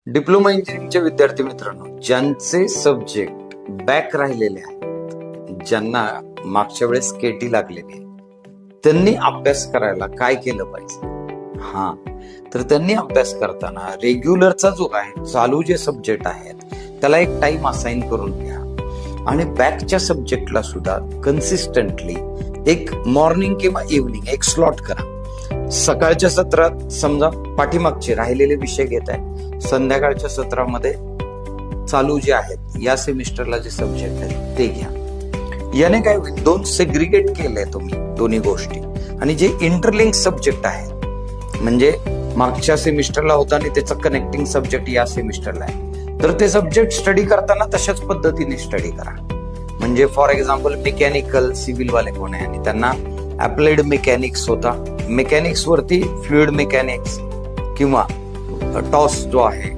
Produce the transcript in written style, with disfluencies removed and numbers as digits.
Diploma इंजिनिअरिंगचे विद्यार्थी मित्रांनो, ज्यांचे सब्जेक्ट बॅक राहिलेले आहेत, ज्यांना मागच्या वेळेस केटी लागलेली आहे, त्यांनी अभ्यास करायला काय केलं पाहिजे? तर त्यांनी अभ्यास करताना रेग्युलरचा जो आहे, चालू जे सब्जेक्ट आहेत त्याला एक टाइम असाइन करून घ्या आणि बॅकच्या सब्जेक्टला सुद्धा कन्सिस्टंटली एक मॉर्निंग किंवा इव्हनिंग एक स्लॉट करा. सकाळच्या सत्रात समजा पाठीमागचे राहिलेले विषय घेत आहे, संध्याकाळच्या सत्रामध्ये चालू जे आहेत या सेमिस्टरला जे सब्जेक्ट आहेत ते घ्या. याने काय होईल, दोन सेग्रिगेट केले तुम्ही दोन्ही गोष्टी, आणि जे इंटरलिंक सब्जेक्ट आहेत म्हणजे मागच्या सेमिस्टरला होता आणि त्याचा कनेक्टिंग सब्जेक्ट या सेमिस्टरला आहे, तर ते सब्जेक्ट स्टडी करताना तशाच पद्धतीने स्टडी करा. म्हणजे फॉर एक्झाम्पल मेकॅनिकल सिव्हिल वाले कोण आहे आणि त्यांना अप्लाइड मेकॅनिक्स होता, मेकॅनिक्स वरती फ्लुइड मेकॅनिक्स किंवा टॉस जो आहे